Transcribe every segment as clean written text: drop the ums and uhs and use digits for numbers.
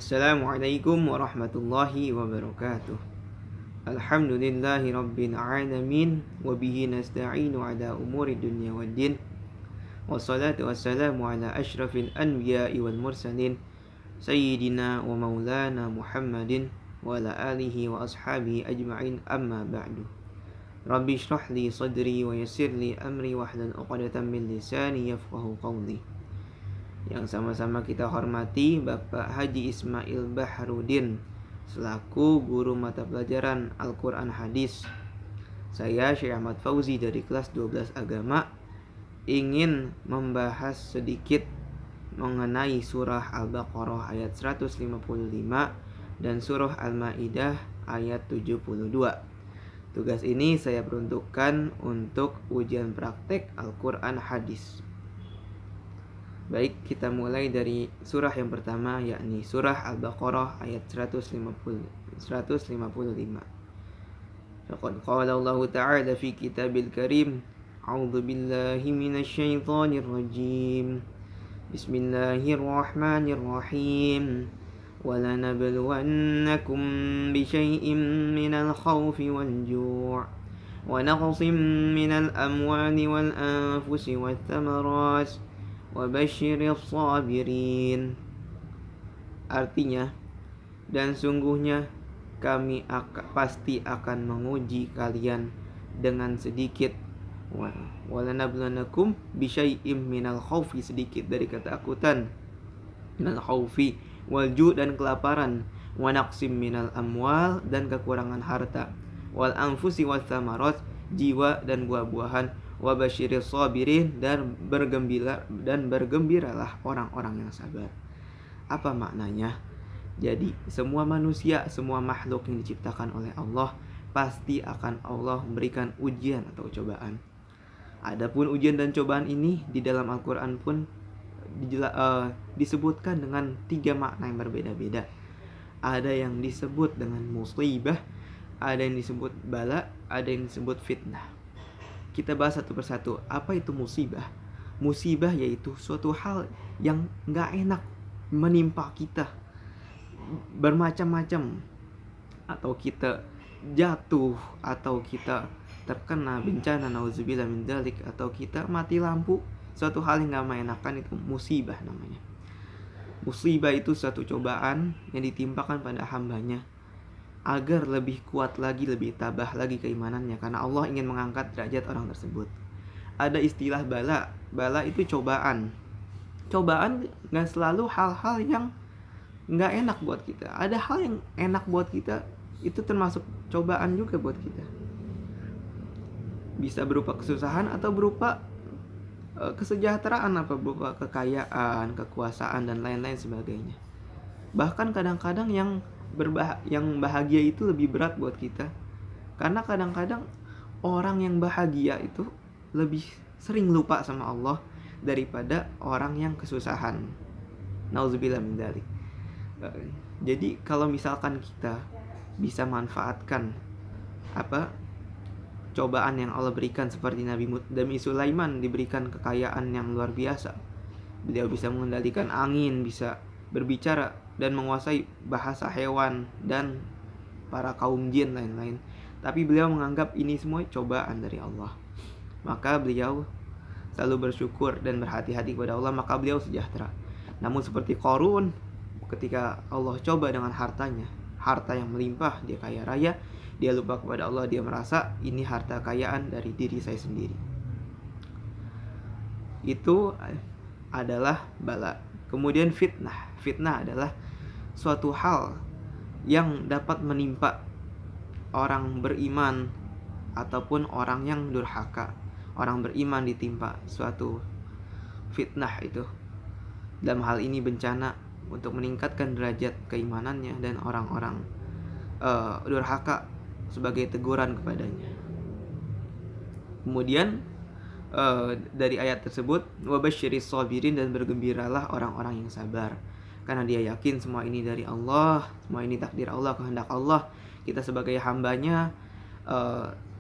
Assalamualaikum warahmatullahi wabarakatuh. Alhamdulillahi rabbil alamin. Wabihi nasta'inu ala umuri dunya waddin. Wassalatu wassalamu ala ashrafil anbiya'i wal mursalin Sayyidina wa maulana Muhammadin wa ala alihi wa ashabihi ajma'in, amma ba'du. Rabbi shrah li sadri wa yassir li amri wahlul 'uqdatam min lisani yafqahu qawli. Yang sama-sama kita hormati Bapak Haji Ismail Bahrudin selaku guru mata pelajaran Al-Quran Hadis. Saya Syekh Ahmad Fauzi dari kelas 12 Agama ingin membahas sedikit mengenai surah Al-Baqarah ayat 155 dan surah Al-Maidah ayat 72. Tugas ini saya peruntukkan untuk ujian praktek Al-Quran Hadis. Baik, kita mulai dari surah yang pertama, yakni surah Al-Baqarah ayat 155. Faqad qala Allah Ta'ala fi kitabil karim, a'udzu billahi minasy syaithanir rajim. Bismillahirrahmanirrahim. وَلَنَبْلُوَنَّكُمْ بِشَيْءٍ مِّنَ الْخَوْفِ وَالْجُوعِ وَنَقْصٍ مِّنَ الْأَمْوَالِ وَالْأَنفُسِ وَالثَّمَرَاتِ وَبَشِّرِصْ صَابِرِينَ. Artinya, dan sungguhnya kami pasti akan menguji kalian dengan sedikit. وَلَنَبْلُوَنَّكُمْ بِشَيْءٍ مِّنَ الْخَوْفِ, sedikit dari ketakutan, minal khaufi, walju dan kelaparan, wa naqsim minal amwal dan kekurangan harta, wal anfusi was samarat, jiwa dan buah-buahan, wa basyiris sabirin dan bergembiralah orang-orang yang sabar. Apa maknanya? Jadi semua manusia, semua makhluk yang diciptakan oleh Allah pasti akan Allah berikan ujian atau cobaan. Adapun ujian dan cobaan ini di dalam Al-Quran pun disebutkan dengan 3 makna yang berbeda-beda. Ada yang disebut dengan musibah, ada yang disebut bala, ada yang disebut fitnah. Kita bahas satu persatu. Apa itu musibah? Musibah yaitu suatu hal yang gak enak menimpa kita, bermacam-macam, atau kita jatuh, atau kita terkena bencana, nauzubillah min dzalik, atau kita mati lampu. Suatu hal yang gak mengenakan itu musibah namanya. Musibah itu suatu cobaan yang ditimpakan pada hambanya agar lebih kuat lagi, lebih tabah lagi keimanannya, karena Allah ingin mengangkat derajat orang tersebut. Ada istilah bala. Bala itu cobaan. Cobaan gak selalu hal-hal yang gak enak buat kita. Ada hal yang enak buat kita, itu termasuk cobaan juga buat kita. Bisa berupa kesusahan atau berupa kesejahteraan, apa berupa kekayaan, kekuasaan dan lain-lain sebagainya. Bahkan kadang-kadang yang bahagia itu lebih berat buat kita, karena kadang-kadang orang yang bahagia itu lebih sering lupa sama Allah daripada orang yang kesusahan. Nauzubillah min dzalik. Jadi kalau misalkan kita bisa manfaatkan cobaan yang Allah berikan, seperti Nabi Sulaiman diberikan kekayaan yang luar biasa. Beliau bisa mengendalikan angin, bisa berbicara dan menguasai bahasa hewan dan para kaum jin lain-lain. Tapi beliau menganggap ini semua cobaan dari Allah. Maka beliau selalu bersyukur dan berhati-hati kepada Allah, maka beliau sejahtera. Namun seperti Qarun, ketika Allah coba dengan hartanya, harta yang melimpah, dia kaya raya, dia lupa kepada Allah, dia merasa ini harta kekayaan dari diri saya sendiri. Itu adalah bala. Kemudian fitnah. Fitnah adalah suatu hal yang dapat menimpa orang beriman ataupun orang yang durhaka. Orang beriman ditimpa suatu fitnah itu. Dalam hal ini bencana untuk meningkatkan derajat keimanannya, dan orang-orang durhaka sebagai teguran kepadanya. Kemudian dari ayat tersebut, wabasyiris sabirin, dan bergembiralah orang-orang yang sabar, karena dia yakin semua ini dari Allah, semua ini takdir Allah, kehendak Allah. Kita sebagai hambanya,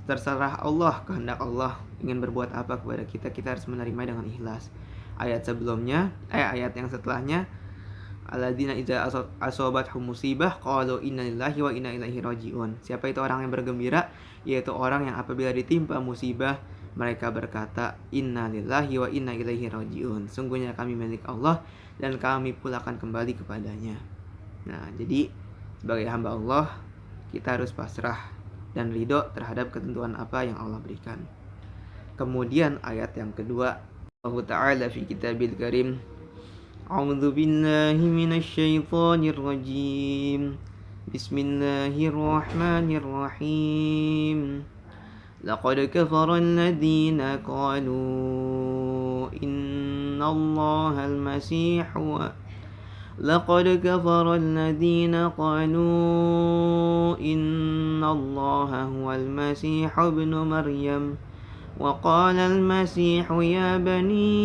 terserah Allah, kehendak Allah ingin berbuat apa kepada kita, kita harus menerima dengan ikhlas. Ayat sebelumnya, ayat yang setelahnya Alladzina idza asobathum musibah qalu inna lillahi wa inna ilaihi rajiun. Siapa itu orang yang bergembira? Yaitu orang yang apabila ditimpa musibah mereka berkata inna lillahi wa inna ilaihi rajiun. Sungguhnya kami milik Allah dan kami pula akan kembali kepadanya. Nah, jadi sebagai hamba Allah kita harus pasrah dan ridho terhadap ketentuan apa yang Allah berikan. Kemudian ayat yang kedua, Allah Ta'ala fi kitabil karim, A'udzu billahi minasy syaithanir rajim. Bismillahirrahmanirrahim. Laqad kafara alladziina qalu innallaha al-masih لقد كفر الذين قالوا إن الله هو المسيح ابن مريم وقال المسيح يا بني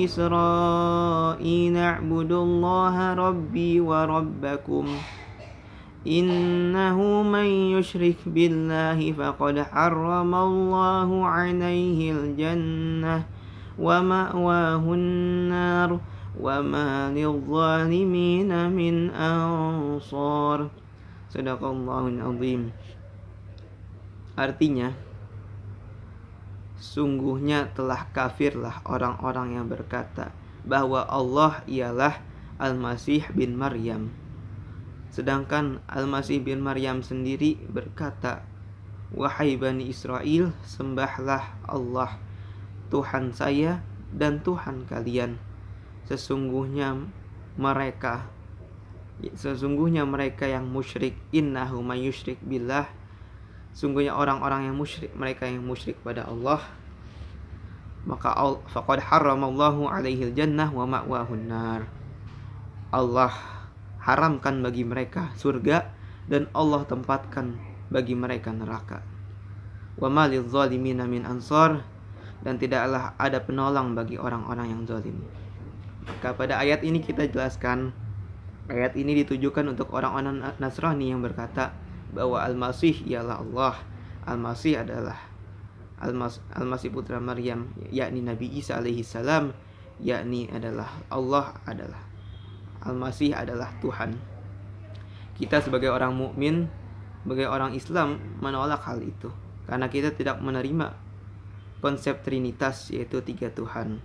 إسرائيل اعبدوا الله ربي وربكم إنه من يشرك بالله فقد حرم الله عليه الجنة ومأواه النار وما للظالمين من أنصار. Sadaqallahul azim. Artinya, sungguhnya telah kafirlah orang-orang yang berkata bahwa Allah ialah Al-Masih bin Maryam. Sedangkan Al-Masih bin Maryam sendiri berkata, wahai Bani Israel, sembahlah Allah, Tuhan saya dan Tuhan kalian. Sesungguhnya mereka yang musyrik, innahu may yusyrik billah, sungguhnya orang-orang yang musyrik, mereka yang musyrik pada Allah, maka faqad harramallahu alaihil jannah wa ma'wahun nar. Allah haramkan bagi mereka surga dan Allah tempatkan bagi mereka neraka. Wa ma lizzalimina min ansar, dan tidaklah ada penolong bagi orang-orang yang zalim. Maka pada ayat ini kita jelaskan, ayat ini ditujukan untuk orang-orang Nasrani yang berkata bahwa Al-Masih ialah Allah. Al-Masih adalah Al-Masih putra Maryam, yakni Nabi Isa alaihi salam, yakni adalah Allah, adalah Al-Masih adalah Tuhan. Kita sebagai orang mukmin, sebagai orang Islam menolak hal itu karena kita tidak menerima konsep Trinitas, yaitu 3 Tuhan.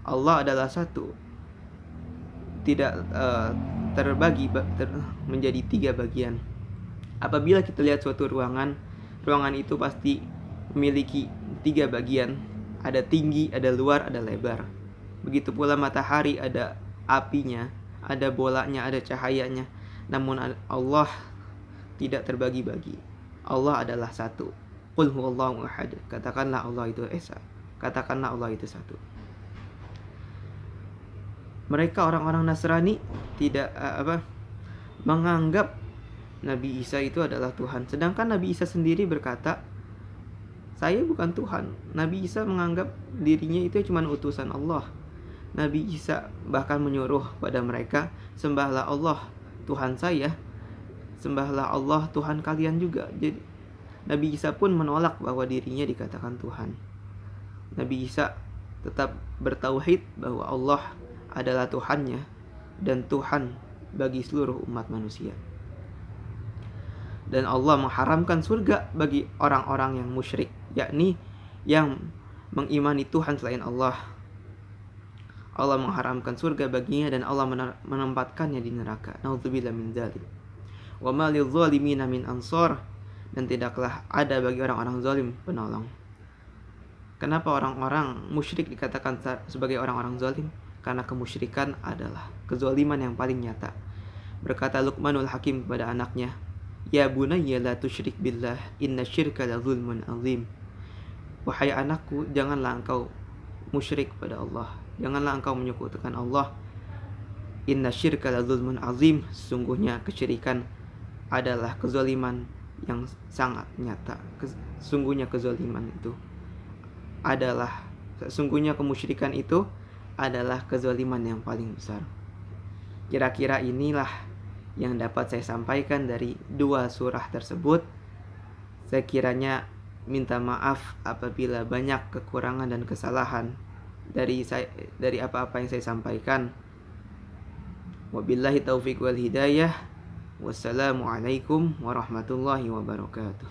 Allah adalah satu, tidak terbagi menjadi 3 bagian. Apabila kita lihat suatu ruangan itu pasti memiliki 3 bagian, ada tinggi, ada luar, ada lebar. Begitu pula matahari, ada apinya, ada bolanya, ada cahayanya. Namun Allah tidak terbagi-bagi. Allah adalah satu. Qul huwallahu ahad. Katakanlah Allah itu esa. Katakanlah Allah itu satu. Mereka orang-orang Nasrani tidak menganggap Nabi Isa itu adalah Tuhan. Sedangkan Nabi Isa sendiri berkata, saya bukan Tuhan. Nabi Isa menganggap dirinya itu cuma utusan Allah. Nabi Isa bahkan menyuruh pada mereka, sembahlah Allah Tuhan saya, sembahlah Allah Tuhan kalian juga. Jadi Nabi Isa pun menolak bahwa dirinya dikatakan Tuhan. Nabi Isa tetap bertauhid bahwa Allah adalah Tuhannya dan Tuhan bagi seluruh umat manusia. Dan Allah mengharamkan surga bagi orang-orang yang musyrik, yakni yang mengimani Tuhan selain Allah. Allah mengharamkan surga baginya dan Allah menempatkannya di neraka. Nauzubillah min dzalik. Wa ma lizzalimina min ansar, dan tidaklah ada bagi orang-orang zalim penolong. Kenapa orang-orang musyrik dikatakan sebagai orang-orang zalim? Karena kemusyrikan adalah kezaliman yang paling nyata. Berkata Luqmanul Hakim kepada anaknya, ya bunayya la tusyrik billah, inna syirka la zulmun azim. Wahai anakku, janganlah engkau musyrik pada Allah, janganlah engkau menyekutukan Allah. Inna syirka la zulmun azim, sungguhnya kesyirikan adalah kezaliman yang sangat nyata. Sesungguhnya kezaliman itu adalah, sesungguhnya kemusyrikan itu adalah kezaliman yang paling besar. Kira-kira inilah yang dapat saya sampaikan dari 2 surah tersebut. Saya kiranya minta maaf apabila banyak kekurangan dan kesalahan dari apa-apa yang saya sampaikan. Wabillahi taufiq wal hidayah. Wassalamualaikum warahmatullahi wabarakatuh.